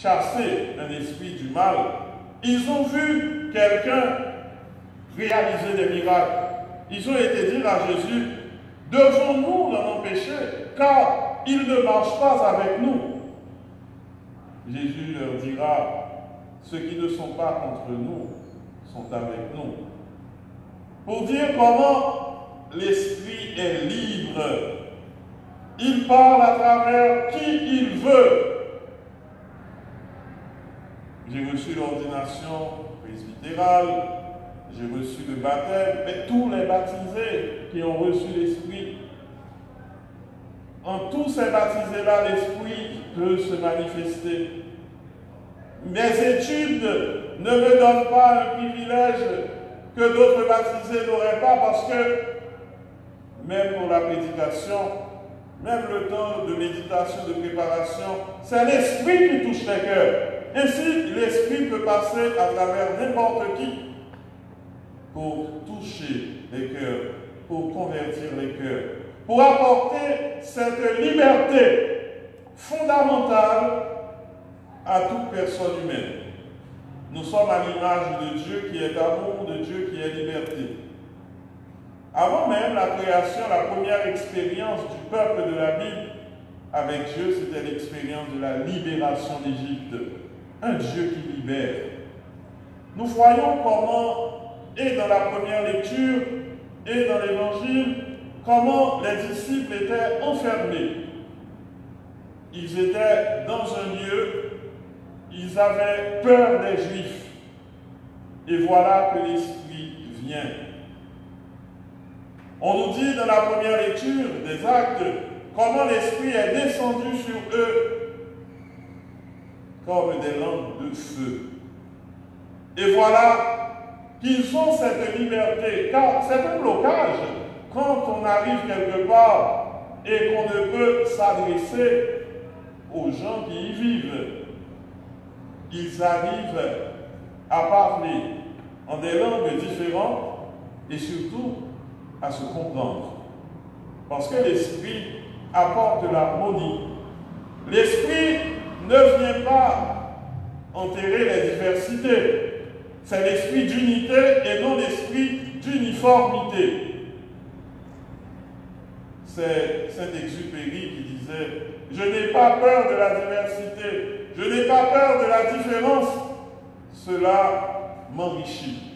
chasser un esprit du mal. Ils ont vu quelqu'un réaliser des miracles. Ils ont été dire à Jésus, devons-nous l'en empêcher, car il ne marche pas avec nous. Jésus leur dira, ceux qui ne sont pas contre nous sont avec nous. Pour dire comment l'esprit est libre. Il parle à travers qui il veut. J'ai reçu l'ordination presbytérale, j'ai reçu le baptême, mais tous les baptisés qui ont reçu l'Esprit, en tous ces baptisés-là, l'Esprit peut se manifester. Mes études ne me donnent pas un privilège que d'autres baptisés n'auraient pas, parce que même pour la prédication, même le temps de méditation, de préparation, c'est l'Esprit qui touche les cœurs. Ainsi, l'Esprit peut passer à travers n'importe qui pour toucher les cœurs, pour convertir les cœurs, pour apporter cette liberté fondamentale à toute personne humaine. Nous sommes à l'image de Dieu qui est amour, de Dieu qui est liberté. Avant même la création, la première expérience du peuple de la Bible avec Dieu, c'était l'expérience de la libération d'Égypte. Un Dieu qui libère. Nous voyons comment, et dans la première lecture, et dans l'Évangile, comment les disciples étaient enfermés. Ils étaient dans un lieu, ils avaient peur des Juifs. Et voilà que l'Esprit vient. On nous dit dans la première lecture des Actes, comment l'Esprit est descendu sur eux comme des langues de feu. Et voilà qu'ils ont cette liberté, car c'est un blocage quand on arrive quelque part et qu'on ne peut s'adresser aux gens qui y vivent. Ils arrivent à parler en des langues différentes et surtout à se comprendre. Parce que l'Esprit apporte l'harmonie. L'Esprit ne vient pas enterrer les diversités. C'est l'esprit d'unité et non l'esprit d'uniformité. C'est Saint-Exupéry qui disait « Je n'ai pas peur de la diversité, je n'ai pas peur de la différence, cela m'enrichit. »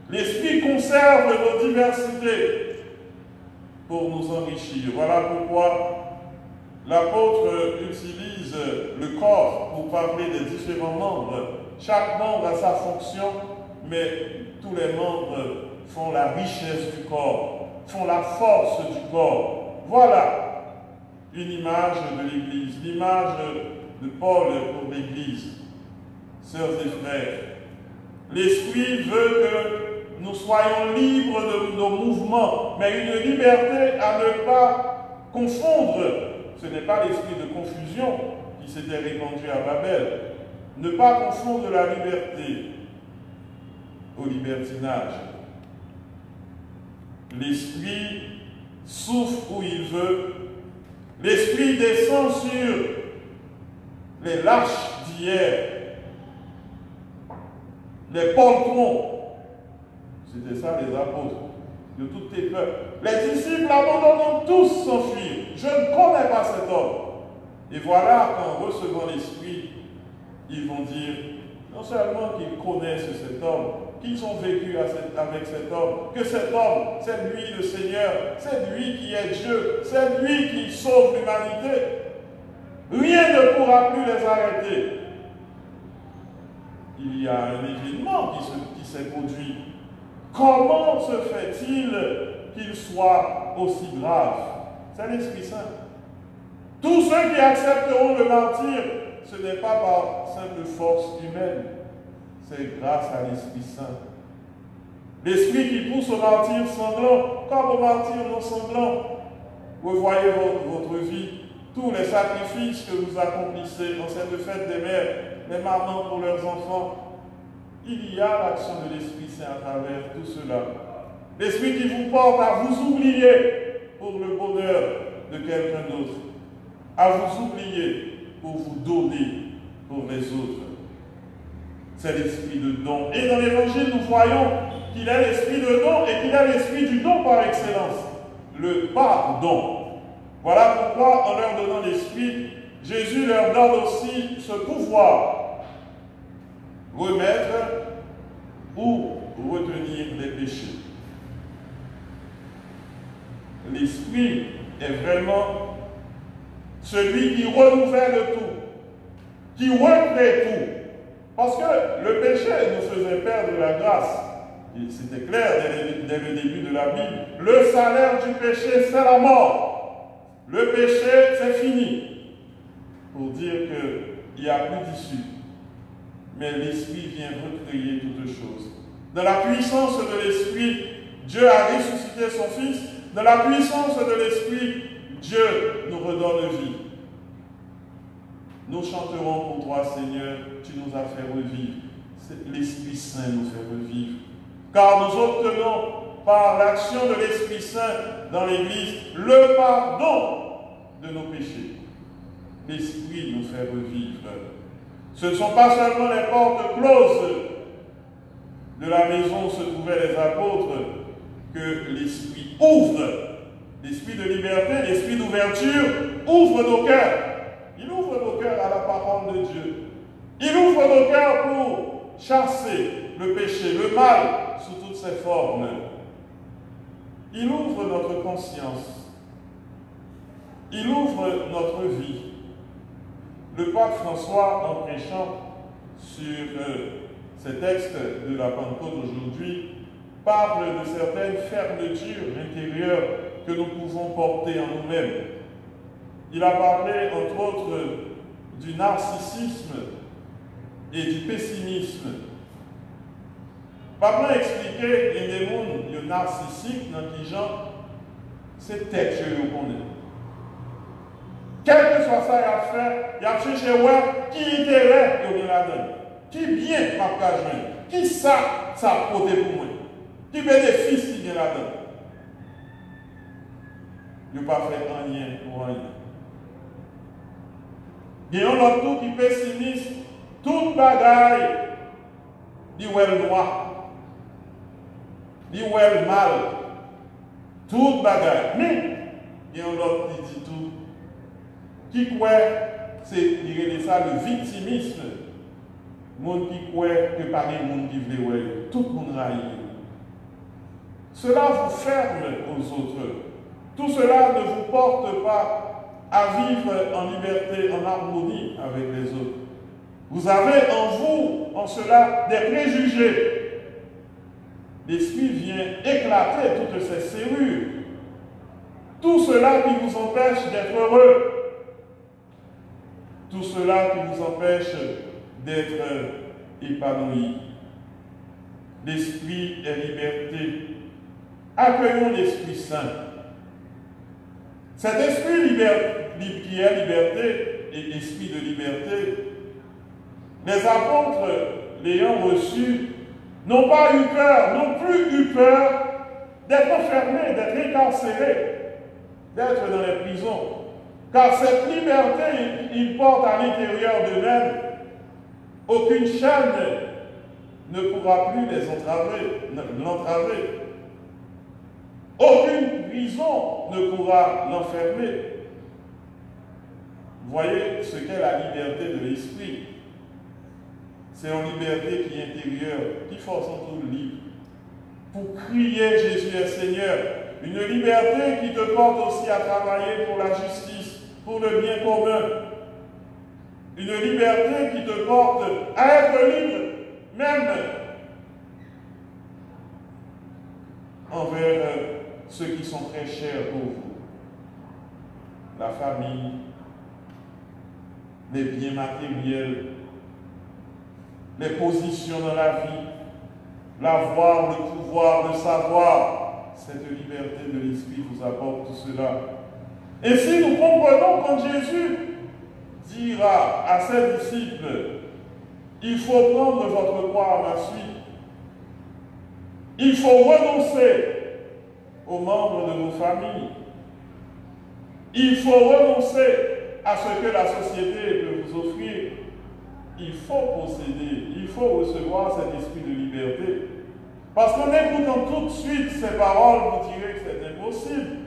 L'esprit conserve nos diversités pour nous enrichir. Voilà pourquoi l'apôtre utilise le corps pour parler des différents membres. Chaque membre a sa fonction, mais tous les membres font la richesse du corps, font la force du corps. Voilà une image de l'Église, l'image de Paul pour l'Église. Sœurs et frères, l'Esprit veut que nous soyons libres de nos mouvements, mais une liberté à ne pas confondre. Ce n'est pas l'esprit de confusion qui s'était répandu à Babel. Ne pas confondre la liberté au libertinage. L'esprit souffle où il veut. L'esprit descend sur les lâches d'hier, les poltrons. C'était ça les apôtres de toutes les peuples. Les disciples abandonnant tous s'enfuir. Je ne connais pas cet homme. Et voilà qu'en recevant l'Esprit, ils vont dire, non seulement qu'ils connaissent cet homme, qu'ils ont vécu avec cet homme, que cet homme, c'est lui le Seigneur, c'est lui qui est Dieu, c'est lui qui sauve l'humanité. Rien ne pourra plus les arrêter. Il y a un événement qui s'est produit. Comment se fait-il qu'il soit aussi grave? C'est l'Esprit Saint. Tous ceux qui accepteront le martyre, ce n'est pas par simple force humaine, c'est grâce à l'Esprit Saint. L'Esprit qui pousse au martyr sanglant, comme au martyr non sanglant. Vous voyez votre vie, tous les sacrifices que vous accomplissez dans cette fête des mères, les mamans pour leurs enfants. Il y a l'action de l'Esprit Saint à travers tout cela. L'Esprit qui vous porte à vous oublier pour le bonheur de quelqu'un d'autre, à vous oublier pour vous donner pour les autres. C'est l'esprit de don. Et dans l'Évangile, nous voyons qu'il est l'esprit de don et qu'il est l'esprit du don par excellence, le pardon. Voilà pourquoi, en leur donnant l'esprit, Jésus leur donne aussi ce pouvoir, remettre ou retenir les péchés. L'esprit est vraiment celui qui renouvelle tout, qui recrée tout. Parce que le péché nous faisait perdre la grâce. C'était clair dès le début de la Bible. Le salaire du péché, c'est la mort. Le péché, c'est fini. Pour dire qu'il n'y a plus d'issue. Mais l'Esprit vient recréer toutes choses. Dans la puissance de l'Esprit, Dieu a ressuscité son Fils. Dans la puissance de l'Esprit, Dieu nous redonne vie. Nous chanterons pour toi, Seigneur, tu nous as fait revivre. L'Esprit Saint nous fait revivre. Car nous obtenons, par l'action de l'Esprit Saint dans l'Église, le pardon de nos péchés. L'Esprit nous fait revivre. Ce ne sont pas seulement les portes closes de la maison où se trouvaient les apôtres que l'Esprit ouvre. L'Esprit de liberté, l'Esprit d'ouverture ouvre nos cœurs. Il ouvre nos cœurs à la parole de Dieu. Il ouvre nos cœurs pour chasser le péché, le mal sous toutes ses formes. Il ouvre notre conscience. Il ouvre notre vie. Le pape François, en prêchant sur ces textes de la Pentecôte aujourd'hui, parle de certaines fermetures intérieures que nous pouvons porter en nous-mêmes. Il a parlé, entre autres, du narcissisme et du pessimisme. Papa a expliqué que les mondes narcissiques dans qui gens, c'est tête que je connais. Quel que soit ça, il a fait, il a cherché qui intérêt il la donne, qui bien pas joindre, qui ça côté pour moi, qui bénéfice qui vient la donne. Il n'a pas fait rien pour rien. Il y a un autre qui pessimiste, toute bagaille, dit ouais le noir, dit ouais le mal, toute bagaille. Mais il y a un autre qui dit tout, qui croit, c'est ça le victimisme. Monde qui croit que par les monde qui veut ouais, tout le monde raille. Cela vous ferme aux autres. Tout cela ne vous porte pas à vivre en liberté, en harmonie avec les autres. Vous avez en vous, en cela, des préjugés. L'Esprit vient éclater toutes ces serrures. Tout cela qui vous empêche d'être heureux. Tout cela qui vous empêche d'être épanoui. L'Esprit est liberté. Accueillons l'Esprit Saint. Cet esprit qui est liberté et esprit de liberté, les apôtres l'ayant reçu, n'ont pas eu peur, n'ont plus eu peur d'être enfermés, d'être incarcérés, d'être dans les prisons. Car cette liberté, ils portent à l'intérieur d'eux-mêmes. Aucune chaîne ne pourra plus les l'entraver. Aucune prison ne pourra l'enfermer. Vous voyez ce qu'est la liberté de l'esprit. C'est une liberté qui est intérieure, qui force en tout libre. Pour crier Jésus est Seigneur. Une liberté qui te porte aussi à travailler pour la justice, pour le bien commun. Une liberté qui te porte à être libre, même envers ceux qui sont très chers pour vous. La famille, les biens matériels, les positions dans la vie, l'avoir, le pouvoir, le savoir. Cette liberté de l'esprit vous apporte tout cela. Et si nous comprenons quand Jésus dira à ses disciples, il faut prendre votre croix à ma suite, il faut renoncer aux membres de nos familles, il faut renoncer à ce que la société peut vous offrir, il faut posséder, il faut recevoir cet esprit de liberté. Parce qu'en écoutant tout de suite ces paroles, vous direz que c'est impossible.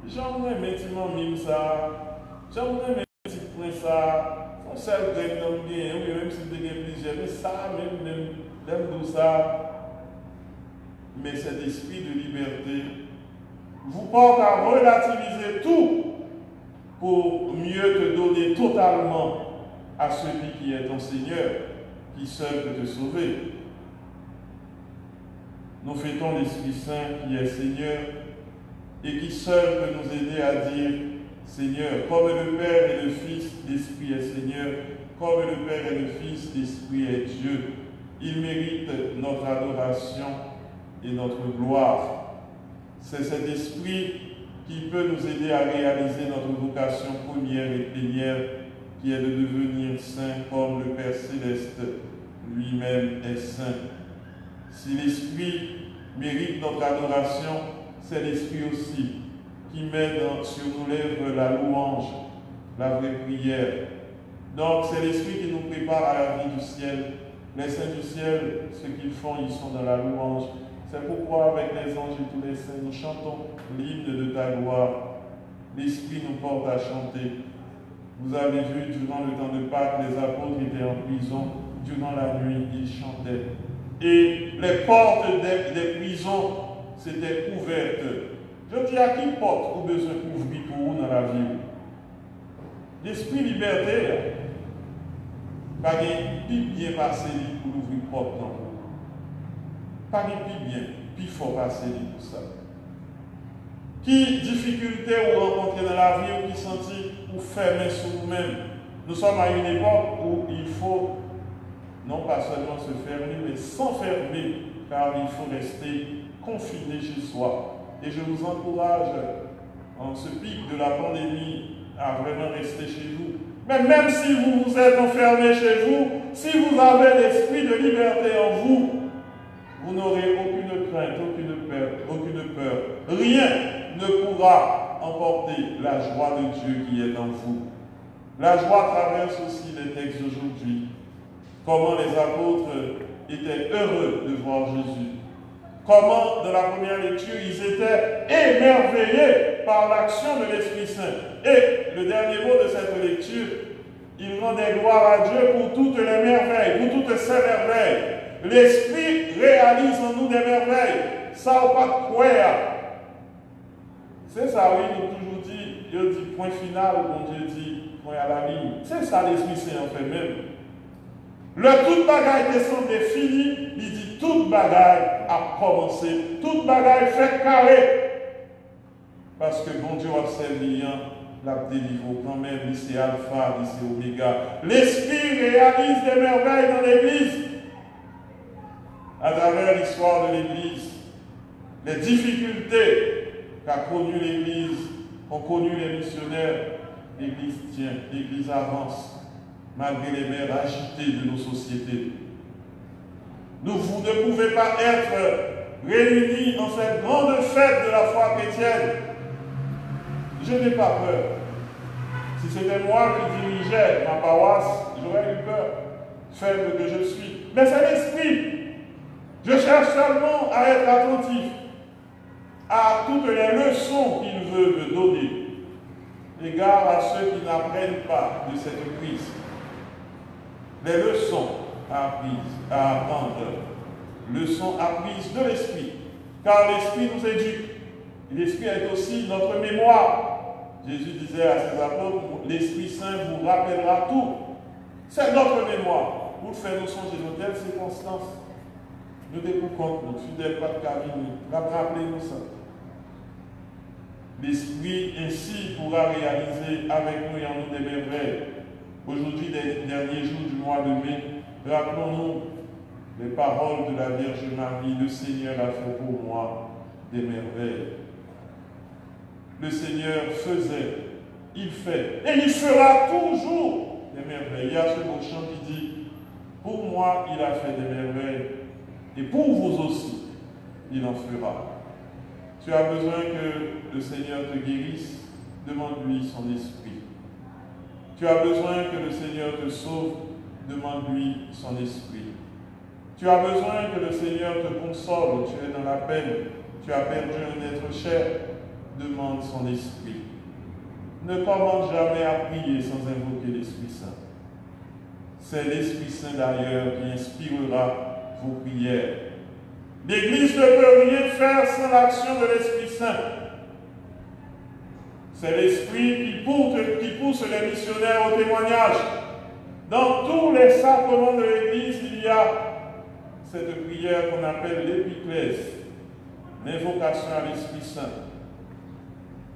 J'aimerais maintenant mime ça, j'aimerais même ça, on sait que dans bien, même si vous avez plusieurs, mais ça, même tout ça. Mais cet esprit de liberté vous porte à relativiser tout pour mieux te donner totalement à celui qui est ton Seigneur, qui seul peut te sauver. Nous fêtons l'Esprit Saint qui est Seigneur et qui seul peut nous aider à dire Seigneur, comme le Père et le Fils, l'Esprit est Seigneur, comme le Père et le Fils, l'Esprit est Dieu. Il mérite notre adoration et notre gloire. C'est cet esprit qui peut nous aider à réaliser notre vocation première et plénière, qui est de devenir saint comme le Père Céleste lui-même est saint. Si l'esprit mérite notre adoration, c'est l'esprit aussi qui met sur nos lèvres la louange, la vraie prière. Donc c'est l'esprit qui nous prépare à la vie du ciel. Les saints du ciel, ce qu'ils font, ils sont dans la louange. C'est pourquoi avec les anges et tous les saints, nous chantons l'hymne de ta gloire. L'Esprit nous porte à chanter. Vous avez vu, durant le temps de Pâques, les apôtres étaient en prison. Durant la nuit, ils chantaient. Et les portes des prisons s'étaient ouvertes. Je dis à qui porte ou besoin d'ouvrir pour vous dans la vie? L'esprit liberté, pas de bien passer pour ouvrir porte dans vous. Pas de bien, puis il faut passer pour ça. Qui difficulté vous rencontrez dans la vie ou qui sentit ou fermer sur vous-même? Nous sommes à une époque où il faut non pas seulement se fermer, mais s'enfermer, car il faut rester confiné chez soi. Et je vous encourage, en ce pic de la pandémie, à vraiment rester chez vous. Mais même si vous vous êtes enfermé chez vous, si vous avez l'esprit de liberté en vous, vous n'aurez aucune crainte, aucune peur. Rien ne pourra emporter la joie de Dieu qui est en vous. La joie traverse aussi les textes d'aujourd'hui. Comment les apôtres étaient heureux de voir Jésus. Comment, dans la première lecture, ils étaient émerveillés par l'action de l'Esprit Saint. Et le dernier mot de cette lecture, ils rendaient gloire à Dieu pour toutes les merveilles, pour toutes ces merveilles. L'Esprit réalise en nous des merveilles. Ça, on va croire. C'est ça, oui, nous toujours dit, Dieu dit point final, bon Dieu dit point à la ligne. C'est ça l'Esprit Saint en fait même. Le toute bagaille qui semble fini, il dit toute bagaille a commencé, toute bagaille fait carré. Parce que bon Dieu a servi la délivré quand même, c'est alpha, c'est oméga. L'Esprit réalise des merveilles dans l'Église. À travers l'histoire de l'Église, les difficultés qu'a connues l'Église, qu'ont connues les missionnaires, l'Église tient, l'Église avance, malgré les mers agitées de nos sociétés. Vous ne pouvez pas être réunis en cette grande fête de la foi chrétienne. Je n'ai pas peur. Si c'était moi qui dirigeais ma paroisse, j'aurais eu peur, faible que je suis. Mais c'est l'Esprit. Je cherche seulement à être attentif à toutes les leçons qu'il veut me donner. Égard à ceux qui n'apprennent pas de cette crise. Les leçons à apprendre. Leçons apprises de l'Esprit. Car l'Esprit nous éduque. L'Esprit est aussi notre mémoire. Jésus disait à ses apôtres, l'Esprit Saint vous rappellera tout. C'est notre mémoire. Pour faire nous songer de telles circonstances. Nous découvrons notre fidèle pas de Camille. Rappelez-nous ça. L'Esprit ainsi pourra réaliser avec nous et en nous des merveilles. Aujourd'hui, les derniers jours du mois de mai, rappelons-nous les paroles de la Vierge Marie. Le Seigneur a fait pour moi des merveilles. Le Seigneur faisait, il fait, et il fera toujours des merveilles. Il y a ce beau chant qui dit, pour moi, il a fait des merveilles, et pour vous aussi, il en fera. Tu as besoin que le Seigneur te guérisse, demande-lui son esprit. Tu as besoin que le Seigneur te sauve, demande-lui son esprit. Tu as besoin que le Seigneur te console, tu es dans la peine, tu as perdu un être cher, demande son esprit. Ne commence jamais à prier sans invoquer l'Esprit Saint. C'est l'Esprit Saint d'ailleurs qui inspirera vos prières. L'Église ne peut rien faire sans l'action de l'Esprit Saint. C'est l'Esprit qui pousse les missionnaires au témoignage. Dans tous les sacrements de l'Église, il y a cette prière qu'on appelle l'épiclèse, l'invocation à l'Esprit Saint.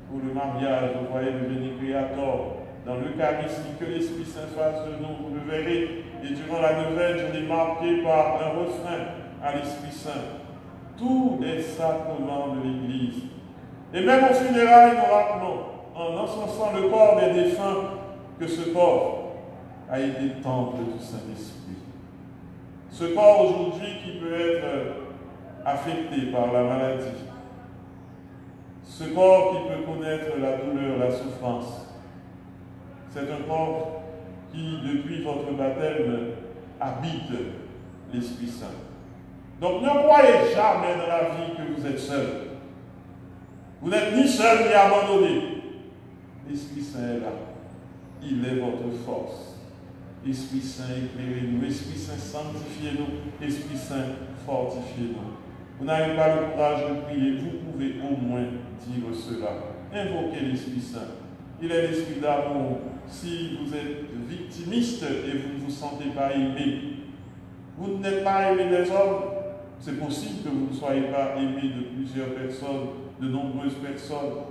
Pour le mariage, vous voyez le Veni Creator, dans l'Eucharistie, que l'Esprit Saint fasse de nous, vous le verrez. Et durant la neuvaine, je l'ai marqué par un refrain à l'Esprit Saint. Tous les sacrements de l'Église. Et même au funérailles, nous rappelons, en encensant le corps des défunts, que ce corps a été temple du Saint-Esprit. Ce corps aujourd'hui qui peut être affecté par la maladie, ce corps qui peut connaître la douleur, la souffrance, c'est un corps qui, depuis votre baptême, habite l'Esprit Saint. Donc ne croyez jamais dans la vie que vous êtes seul. Vous n'êtes ni seul ni abandonné. L'Esprit Saint est là. Il est votre force. Esprit Saint, éclairez-nous. Esprit Saint, sanctifiez-nous. Esprit Saint, fortifiez-nous. Vous n'avez pas le courage de prier, vous pouvez au moins dire cela. Invoquez l'Esprit Saint. Il est l'Esprit d'amour. Si vous êtes victimiste et vous ne vous sentez pas aimé, vous n'êtes pas aimé des hommes, c'est possible que vous ne soyez pas aimé de plusieurs personnes, de nombreuses personnes.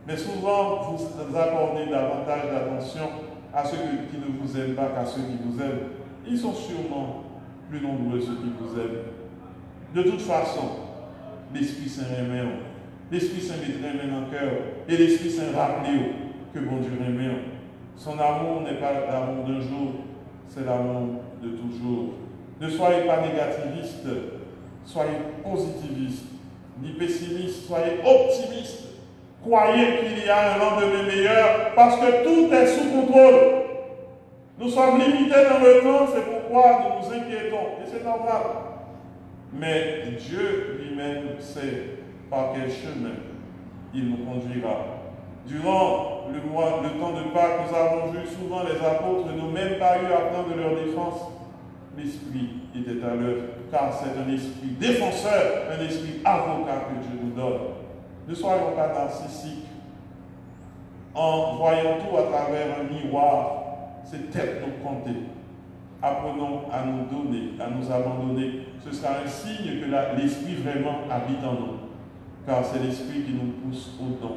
Mais souvent, vous accordez davantage d'attention à ceux qui ne vous aiment pas qu'à ceux qui vous aiment. Ils sont sûrement plus nombreux ceux qui vous aiment. De toute façon, l'Esprit Saint aime. L'Esprit Saint met dans le cœur. Et l'Esprit Saint rappelle que bon Dieu aime. Son amour n'est pas l'amour d'un jour, c'est l'amour de toujours. Ne soyez pas négativiste, soyez positiviste, ni pessimiste, soyez optimiste. Croyez qu'il y a un lendemain meilleur parce que tout est sous contrôle. Nous sommes limités dans le temps, c'est pourquoi nous nous inquiétons. Et c'est normal. Mais Dieu lui-même sait par quel chemin il nous conduira. Durant le temps de Pâques, nous avons vu souvent les apôtres n'ont même pas eu à prendre leur défense. L'Esprit était à l'œuvre, car c'est un esprit défenseur, un esprit avocat que Dieu nous donne. Ne soyons pas narcissiques en voyant tout à travers un miroir. C'est technoconté. Apprenons à nous donner, à nous abandonner. Ce sera un signe que l'Esprit vraiment habite en nous. Car c'est l'Esprit qui nous pousse au don,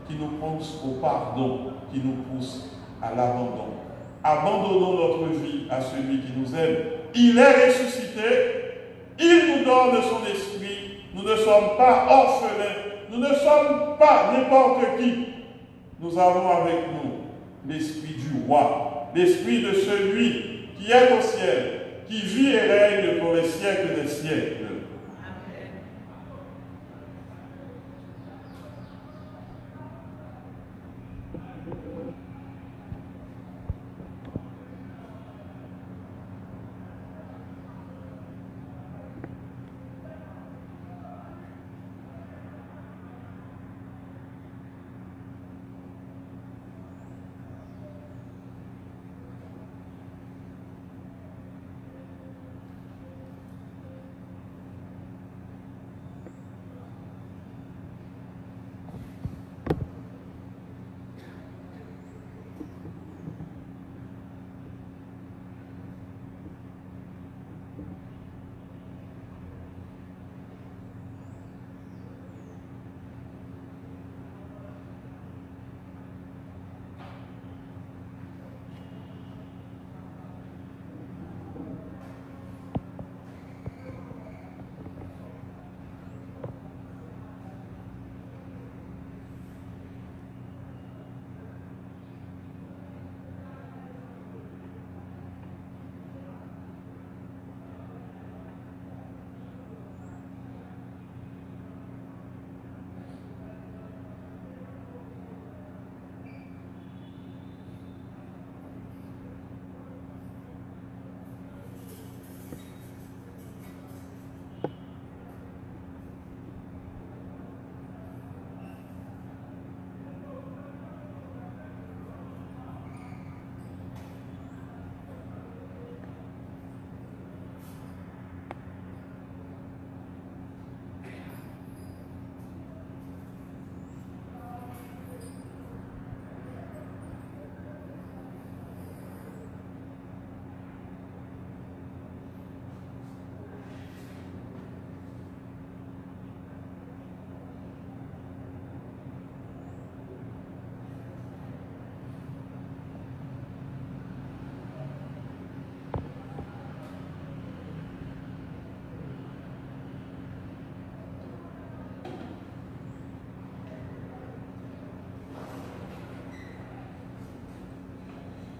qui nous pousse au pardon, qui nous pousse à l'abandon. Abandonnons notre vie à celui qui nous aime. Il est ressuscité, il nous donne son esprit. Nous ne sommes pas orphelins, nous ne sommes pas n'importe qui. Nous avons avec nous l'esprit du roi, l'esprit de celui qui est au ciel, qui vit et règne pour les siècles des siècles.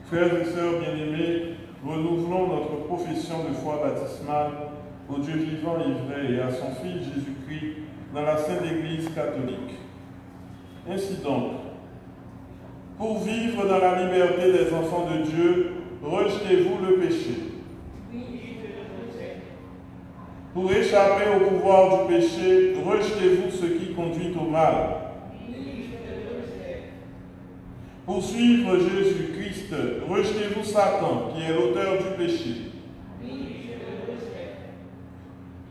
Frères et sœurs bien-aimés, renouvelons notre profession de foi baptismale au Dieu vivant et vrai et à son Fils Jésus-Christ dans la Sainte Église catholique. Ainsi donc, pour vivre dans la liberté des enfants de Dieu, rejetez-vous le péché. Pour échapper au pouvoir du péché, rejetez-vous ce qui conduit au mal. Pour suivre Jésus-Christ, rejetez-vous Satan, qui est l'auteur du péché.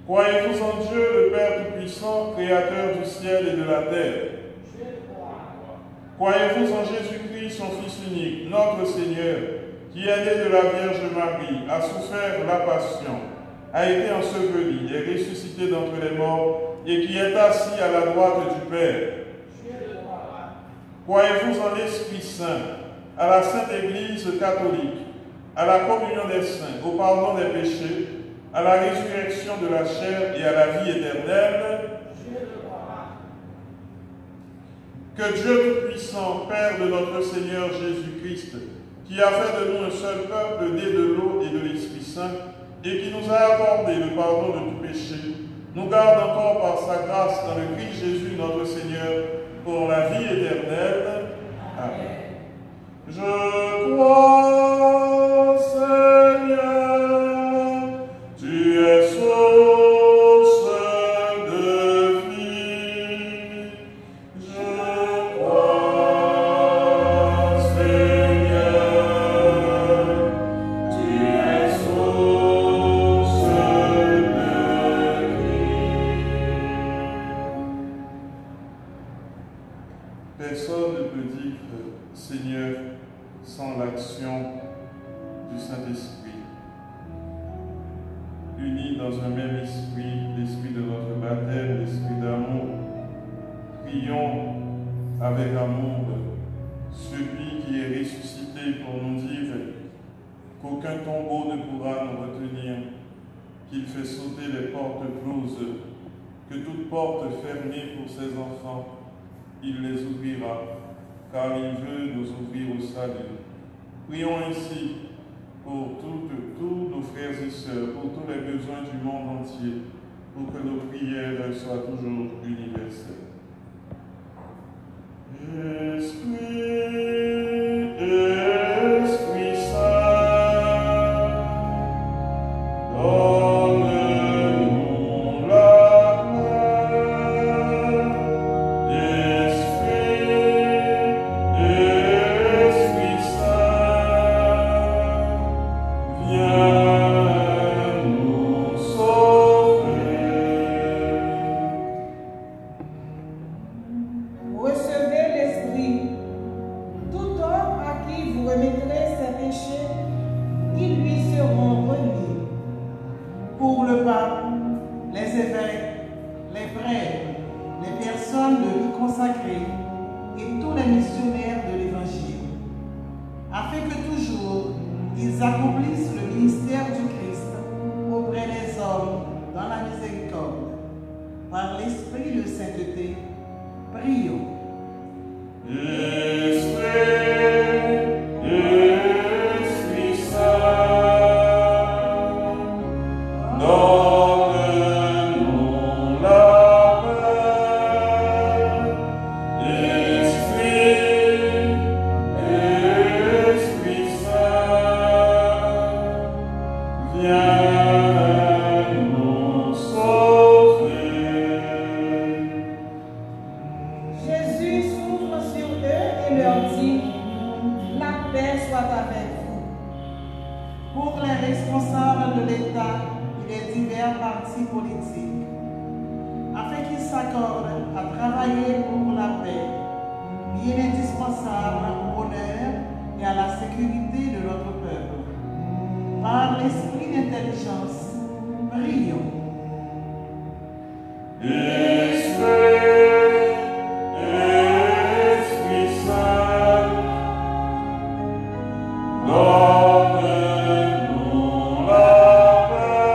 Croyez-vous en Dieu, le Père Tout-Puissant, Créateur du ciel et de la terre? Croyez-vous en Jésus-Christ, son Fils unique, notre Seigneur, qui est né de la Vierge Marie, a souffert la passion, a été enseveli et ressuscité d'entre les morts, et qui est assis à la droite du Père? Croyez-vous en l'Esprit Saint, à la Sainte Église catholique, à la communion des saints, au pardon des péchés, à la résurrection de la chair et à la vie éternelle? Que Dieu Tout-Puissant, Père de notre Seigneur Jésus-Christ, qui a fait de nous un seul peuple né de l'eau et de l'Esprit Saint, et qui nous a accordé le pardon de tout péché, nous garde encore par sa grâce dans le Christ Jésus notre Seigneur, pour la vie éternelle. Amen. Je crois, Seigneur, tu es source de vie. Je crois, Seigneur, tu es source de vie. Personne ne peut dire Seigneur sans l'action du Saint-Esprit. Unis dans un même esprit, l'esprit de notre baptême, l'esprit d'amour, prions avec amour celui qui est ressuscité pour nous dire qu'aucun tombeau ne pourra nous retenir, qu'il fait sauter les portes closes, que toute porte fermée pour ses enfants, il les ouvrira, car il veut nous ouvrir au salut. Prions ainsi pour tous nos frères et sœurs, pour tous les besoins du monde entier, pour que nos prières soient toujours universelles. Esprit Saint, donne-nous la paix. Esprit Saint, viens nous sauver. Recevez l'Esprit. Tout homme à qui vous remettrez ses péchés, ils lui seront remis. Pour le pape, les évêques, les prêtres, les personnes de vie consacrées et tous les missionnaires de l'Évangile, afin que toujours ils accomplissent le ministère du Christ auprès des hommes dans la miséricorde. Par l'Esprit de sainteté, prions. Esprit Saint, donne-nous la paix. Esprit Saint, viens nous sauver. Jésus s'ouvre sur eux et leur dit, la paix soit avec vous. Pour les responsables de l'État et des divers partis politiques, afin qu'ils s'accordent à travailler pour la paix, bien indispensable au bonheur et à la sécurité de notre peuple. Par l'esprit d'intelligence, prions. Esprit Saint, donne-nous la paix.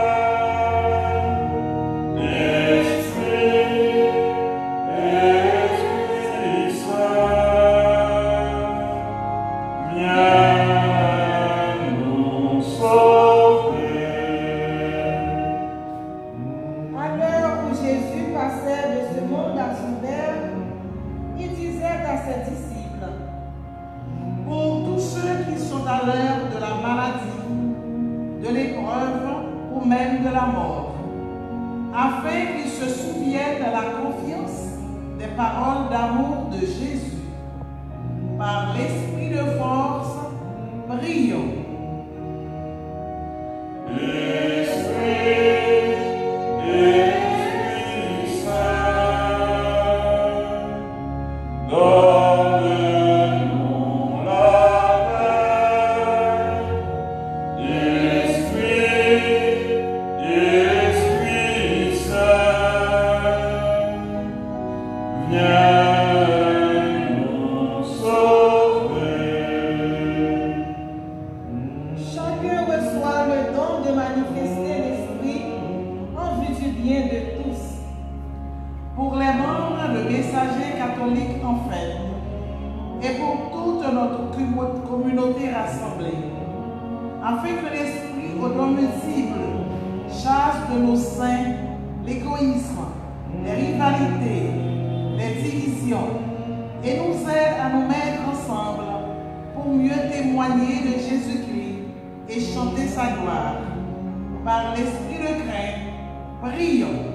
Esprit Saint, viens l'épreuve ou même de la mort, afin qu'ils se souviennent de la confiance des paroles d'amour de Jésus. Par l'esprit de force, prions. Par l'esprit de crainte, prions.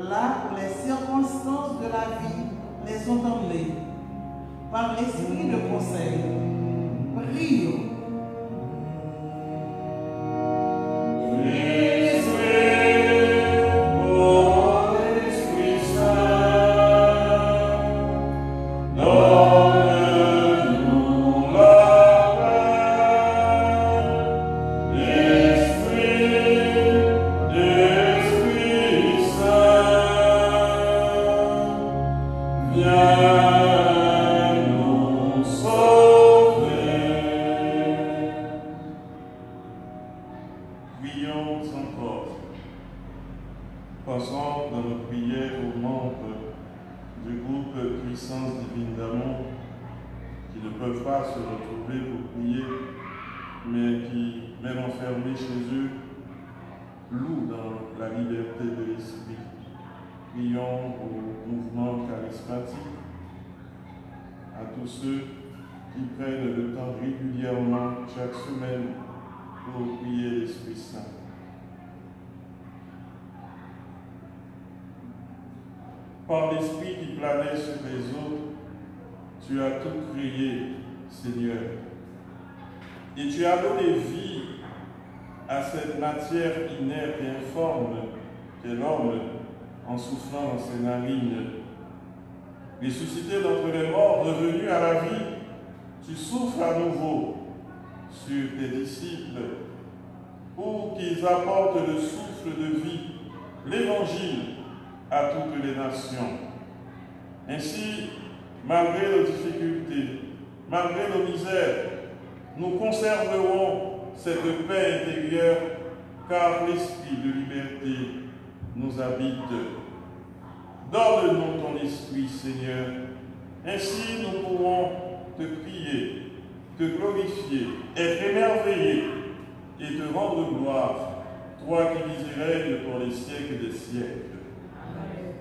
Là où les circonstances de la vie les ont emmenés, par l'esprit de conseil, prions. À tous ceux qui prennent le temps régulièrement chaque semaine pour prier l'Esprit Saint. Par l'Esprit qui planait sur les eaux, tu as tout créé, Seigneur. Et tu as donné vie à cette matière inerte et informe qu'est l'homme en soufflant dans ses narines. Ressuscité d'entre les morts, revenu à la vie, tu souffles à nouveau sur tes disciples pour qu'ils apportent le souffle de vie, l'évangile à toutes les nations. Ainsi, malgré nos difficultés, malgré nos misères, nous conserverons cette paix intérieure car l'esprit de liberté nous habite. Donne-nous ton esprit, Seigneur. Ainsi, nous pourrons te prier, te glorifier, être émerveillés et te rendre gloire, toi qui vis et règnes pour les siècles des siècles. Amen.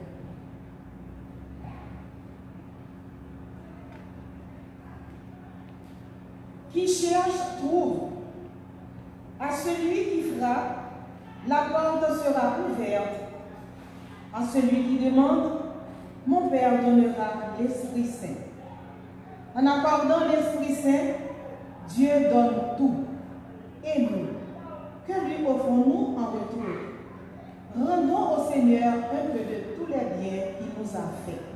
Qui cherche, trouve. À celui qui frappe, la porte sera ouverte. À celui qui demande, mon Père donnera l'Esprit Saint. En accordant l'Esprit Saint, Dieu donne tout. Et nous, que lui offrons-nous en retour? Rendons au Seigneur un peu de tous les biens qu'il nous a faits.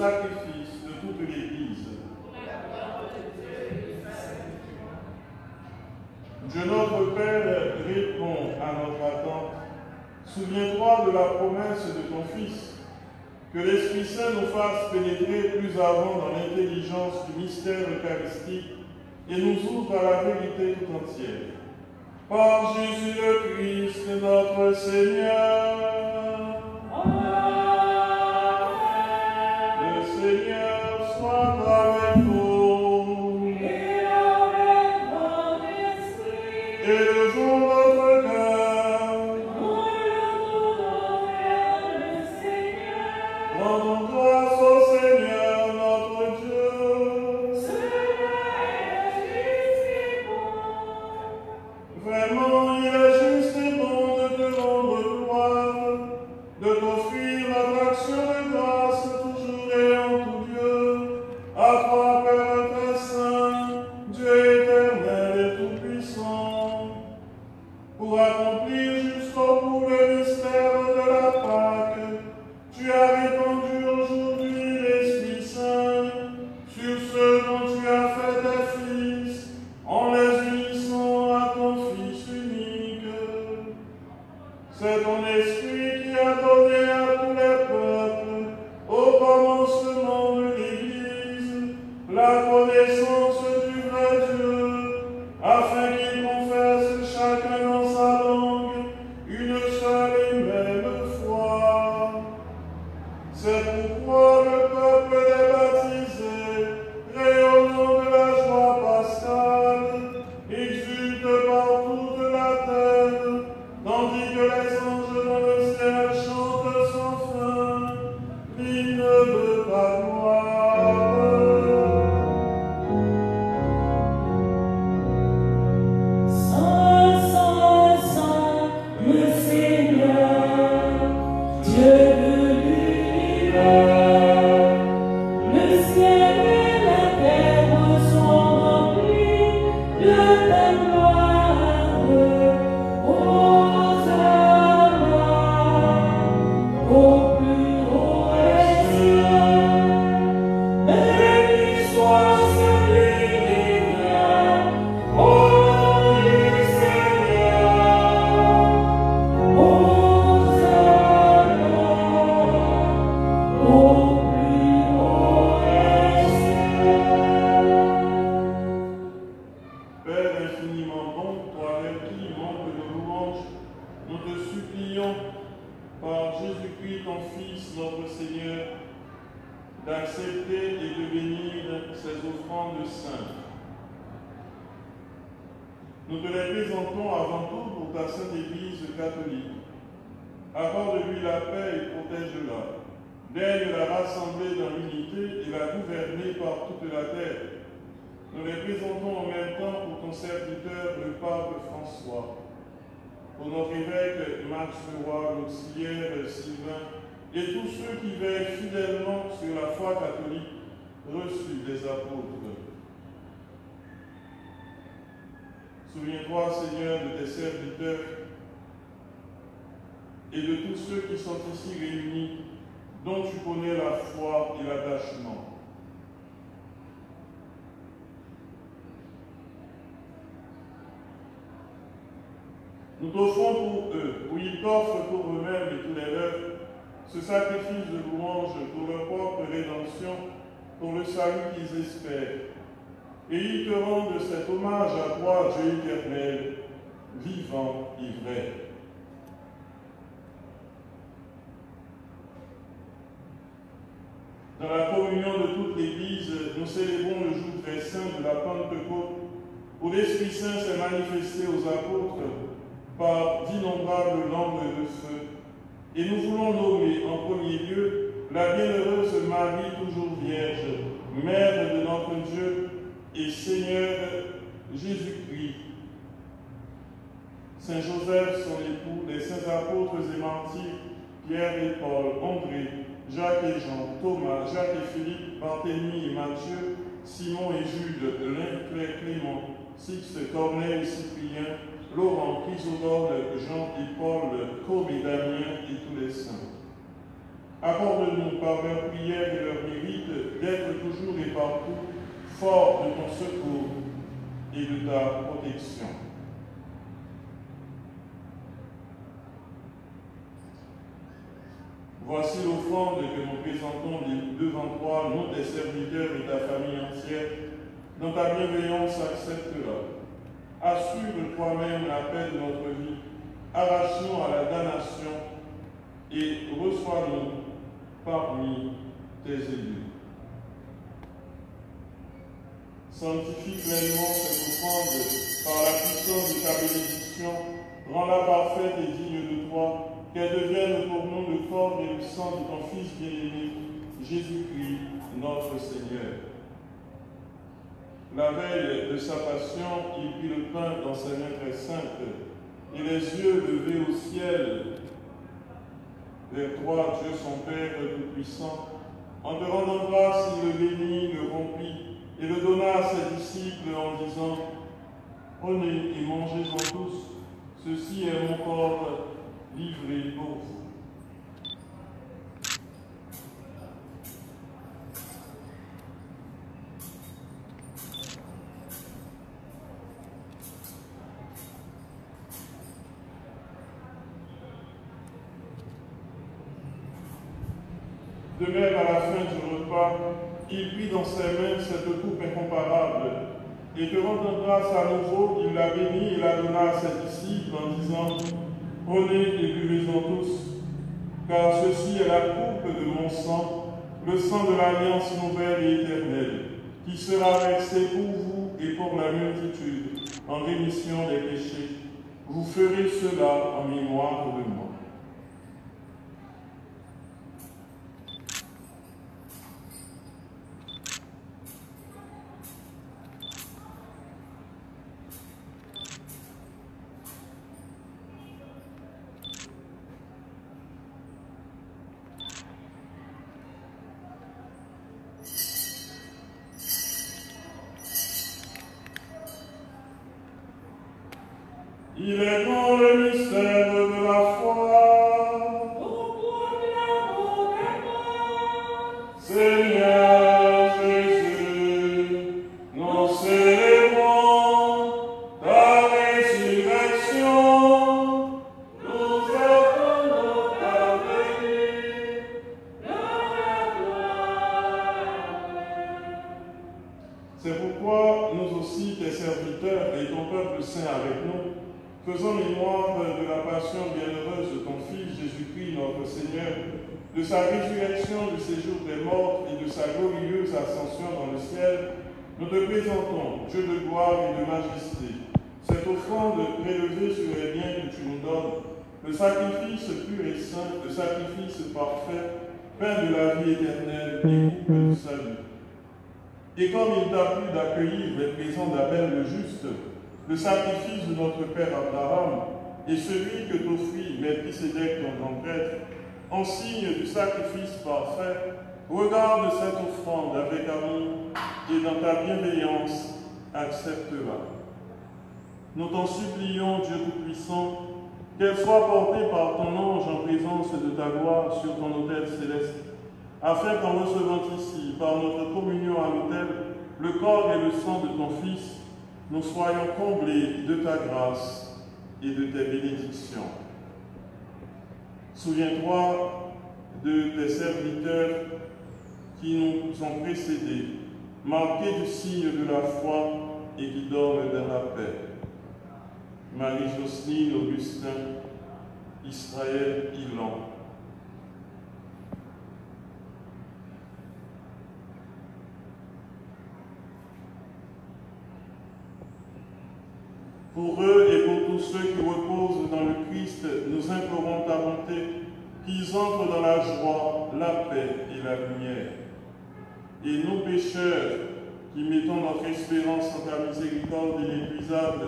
sacrifice de toute l'Église. Dieu notre Père répond à notre attente. Souviens-toi de la promesse de ton Fils, que l'Esprit Saint nous fasse pénétrer plus avant dans l'intelligence du mystère eucharistique et nous ouvre à la vérité tout entière. Par Jésus le Christ, notre Seigneur. Le Seigneur soit avec vous. Et avec mon esprit. Élevons notre cœur. Nous le tournons vers le Seigneur. Rendons grâce au Seigneur notre Dieu. Cela est juste et bon. Vraiment, il est juste et bon de te rendre gloire, de t'offrir notre action de grâce toujours et en tout lieu. À toi, Père très saint, Dieu éternel et tout-puissant, pour accomplir jusqu'au bout le mystère de la Pâque, tu as répandu aujourd'hui l'Esprit Saint sur ceux dont tu as fait tes fils, en les unissant à ton Fils unique. C'est ton Esprit qui a donné à tous les peuples, au commencement de l'Église, la connaissance du vrai Dieu, afin qu'ils confessent chacun dans sa langue une seule et même foi. C'est pourquoi le peuple des baptisés, rayonnant de la joie pascale, exulte par toute la terre, tandis que les anges dans le ciel chantent sans fin l'hymne de ta gloire. Saint, Saint, Saint, le Seigneur, Dieu de l'univers, le ciel et la terre sont remplis de ta gloire. Hosanna au plus haut des cieux. Béni soit celui qui vient au nom du Seigneur. Hosanna au plus haut des cieux. Père infiniment bon, toi avec qui manque de louange, nous te supplions, par Jésus-Christ, ton Fils, notre Seigneur, d'accepter et de bénir ces offrandes saintes. Nous te les présentons avant tout pour ta sainte Église catholique. Accorde-lui la paix et protège-la. Daigne la rassembler dans l'unité et la gouverner par toute la terre. Nous les présentons en même temps pour ton serviteur, le pape François, pour notre évêque Max Leroy, l'auxiliaire Sylvain, et tous ceux qui veillent fidèlement sur la foi catholique reçue des apôtres. Souviens-toi, Seigneur, de tes serviteurs et de tous ceux qui sont ici réunis, dont tu connais la foi et l'attachement. Nous t'offrons pour eux, ou ils t'offrent pour eux-mêmes et tous les leurs, ce sacrifice de louange pour leur propre rédemption, pour le salut qu'ils espèrent. Et ils te rendent cet hommage à toi, Dieu éternel, vivant et vrai. Dans la communion de toute l'Église, nous célébrons le jour très saint de la Pentecôte, où l'Esprit Saint s'est manifesté aux apôtres par d'innombrables langues de feu. Et nous voulons nommer en premier lieu la bienheureuse Marie, toujours vierge, Mère de notre Dieu et Seigneur Jésus-Christ. Saint Joseph, son époux, les saints apôtres et martyrs, Pierre et Paul, André, Jacques et Jean, Thomas, Jacques et Philippe, Barthélemy et Matthieu, Simon et Jude, Lin, Claire, Clément, Sixte, Corneille et Cyprien, Laurent, Chrysodore, Jean et Paul, Côme et Damien et tous les saints. Accorde-nous par leur prière et leur mérite d'être toujours et partout fort de ton secours et de ta protection. Voici l'offrande que nous présentons devant toi, nous tes serviteurs et ta famille entière, dont ta bienveillance acceptera. Assure toi-même la paix de notre vie, arrache-nous à la damnation et reçois-nous parmi tes élus. Sanctifie pleinement cette offrande par la puissance de ta bénédiction, rends-la parfaite et digne de toi, qu'elle devienne pour nous le corps et le sang de ton Fils bien-aimé, Jésus-Christ, notre Seigneur. La veille de sa passion, il prit le pain dans ses mains très saintes, et les yeux levés au ciel, vers toi, Dieu son Père Tout-Puissant, en te rendant grâce, il le bénit, le rompit, et le donna à ses disciples en disant, prenez et mangez-en tous, ceci est mon corps livré pour vous. De même, à la fin du repas, il prit dans ses mains cette coupe incomparable, et te rendant grâce à nouveau, il la bénit et la donna à ses disciples en disant, prenez et buvez-en tous, car ceci est la coupe de mon sang, le sang de l'alliance nouvelle et éternelle, qui sera versé pour vous et pour la multitude, en rémission des péchés. Vous ferez cela en mémoire de moi. Il est dans le mystère de la foi. Nous proclamons d'abord, Seigneur Jésus, nous célébrons ta résurrection. Nous attendons ta venue dans la gloire. C'est pourquoi nous aussi, tes serviteurs et ton peuple saint avec nous, faisons mémoire de la passion bienheureuse de ton Fils Jésus-Christ, notre Seigneur, de sa résurrection du séjour des morts et de sa glorieuse ascension dans le ciel, nous te présentons, Dieu de gloire et de majesté, cette offrande prélevée sur les biens que tu nous donnes, le sacrifice pur et saint, le sacrifice parfait, pain de la vie éternelle et coupe du salut. Et comme il t'a plu d'accueillir les présents d'Abel le juste, le sacrifice de notre père Abraham et celui que t'offrit Melchisédek ton grand prêtre, en signe du sacrifice parfait, regarde cette offrande avec amour et dans ta bienveillance, accepte-la. Nous t'en supplions, Dieu Tout-Puissant, qu'elle soit portée par ton ange en présence de ta gloire sur ton autel céleste, afin qu'en recevant ici, par notre communion à l'autel, le corps et le sang de ton Fils, nous soyons comblés de ta grâce et de tes bénédictions. Souviens-toi de tes serviteurs qui nous ont précédés, marqués du signe de la foi et qui dorment dans la paix. Marie-Jocelyne, Augustin, Israël, Ilan. Pour eux et pour tous ceux qui reposent dans le Christ, nous implorons ta bonté, qu'ils entrent dans la joie, la paix et la lumière. Et nous, pécheurs, qui mettons notre espérance en ta miséricorde inépuisable,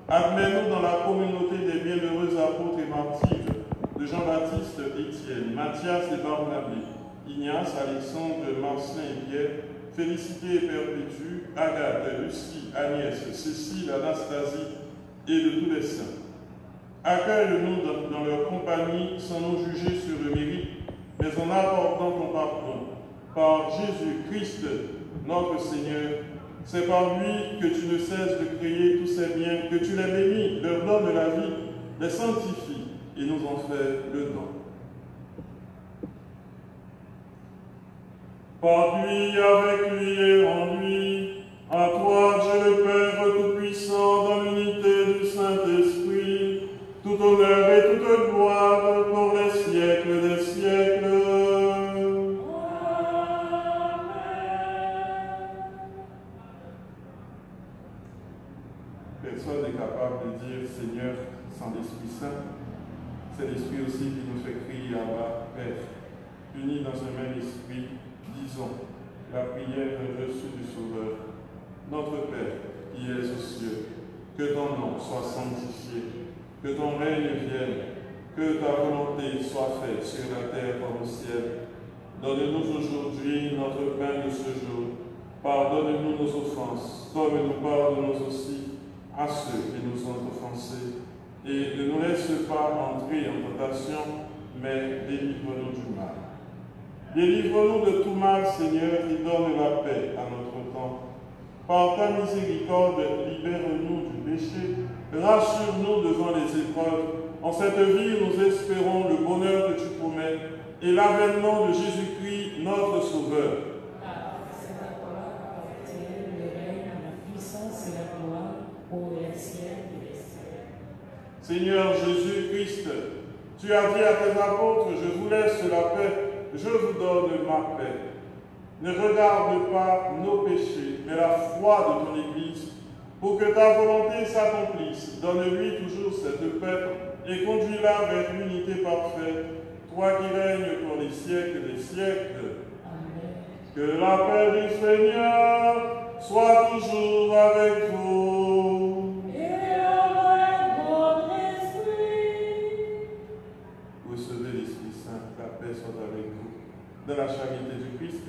admets-nous dans la communauté des bienheureux apôtres et martyrs de Jean-Baptiste, Étienne, Matthias et Barnabé, Ignace, Alexandre, Marcelin et Pierre, Félicité et Perpétue, Agathe, Lucie, Agnès, Cécile, Anastasie, et de tous les saints. Accueille-nous dans leur compagnie sans nous juger sur le mérite, mais en apportant ton pardon. par Jésus-Christ, notre Seigneur. C'est par lui que tu ne cesses de créer tous ces biens, que tu les bénis, leur donnes la vie, les sanctifies et nous en fais le don. Par lui, avec lui et en lui, à toi, Dieu le Père Tout-Puissant, dans l'unité du Saint-Esprit, tout honneur et toute gloire pour les siècles des siècles. Personne n'est capable de dire Seigneur sans l'Esprit Saint. C'est l'Esprit aussi qui nous fait crier Abba, Père. Unis dans un même esprit, disons la prière reçue du Sauveur. Notre Père, qui es aux cieux, que ton nom soit sanctifié, que ton règne vienne, que ta volonté soit faite sur la terre comme au ciel. Donne-nous aujourd'hui notre pain de ce jour. Pardonne-nous nos offenses, comme nous pardonnons aussi à ceux qui nous ont offensés. Et ne nous laisse pas entrer en tentation, mais délivre-nous du mal. Délivre-nous de tout mal, Seigneur, qui donne la paix à notre temps. Par ta miséricorde, libère-nous du péché, rassure-nous devant les épreuves. En cette vie, nous espérons le bonheur que tu promets et l'avènement de Jésus-Christ, notre Sauveur. C'est à toi appartient le règne, la puissance et la gloire pour les siècles des siècles. Seigneur Jésus-Christ, tu as dit à tes apôtres, je vous laisse la paix, je vous donne ma paix. Ne regarde pas nos péchés, mais la foi de ton Église, pour que ta volonté s'accomplisse. Donne-lui toujours cette paix et conduis-la vers l'unité parfaite, toi qui règnes pour les siècles des siècles. Amen. Que la paix du Seigneur soit toujours avec vous. Et avec votre esprit. Recevez l'Esprit Saint, la paix soit avec vous. Dans la charité du Christ,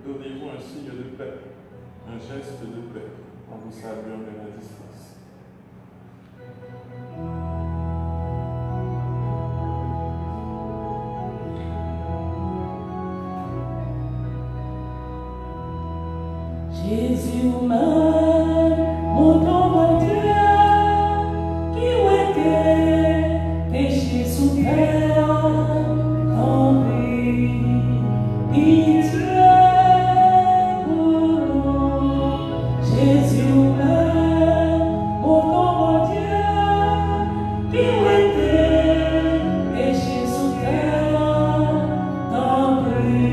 donnez-vous un signe de paix, un geste de paix, en vous saluant de la distance. Jésus humain, mon nom Dieu, qui était péché sous terre, en pitié pour nous. Jésus humain, mon nom Dieu, qui était péché sous terre, en pitié.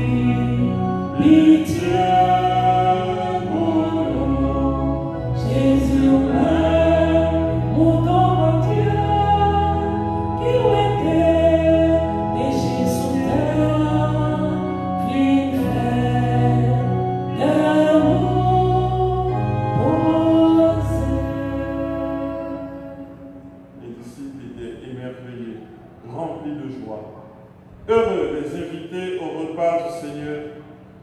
Heureux les invités au repas du Seigneur.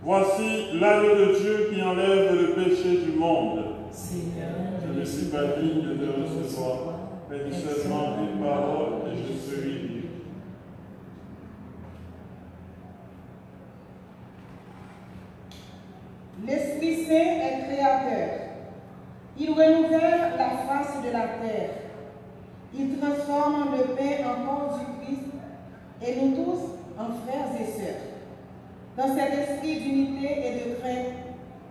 Voici l'agneau de Dieu qui enlève le péché du monde. Seigneur, Je ne suis pas digne de te recevoir, mais dis seulement une parole et je serai libre. L'Esprit Saint est créateur. Il renouvelle la face de la terre. Il transforme le pain en corps du Christ et nous tous en frères et sœurs. Dans cet esprit d'unité et de crainte,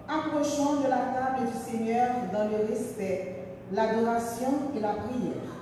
approchons de la table du Seigneur dans le respect, l'adoration et la prière.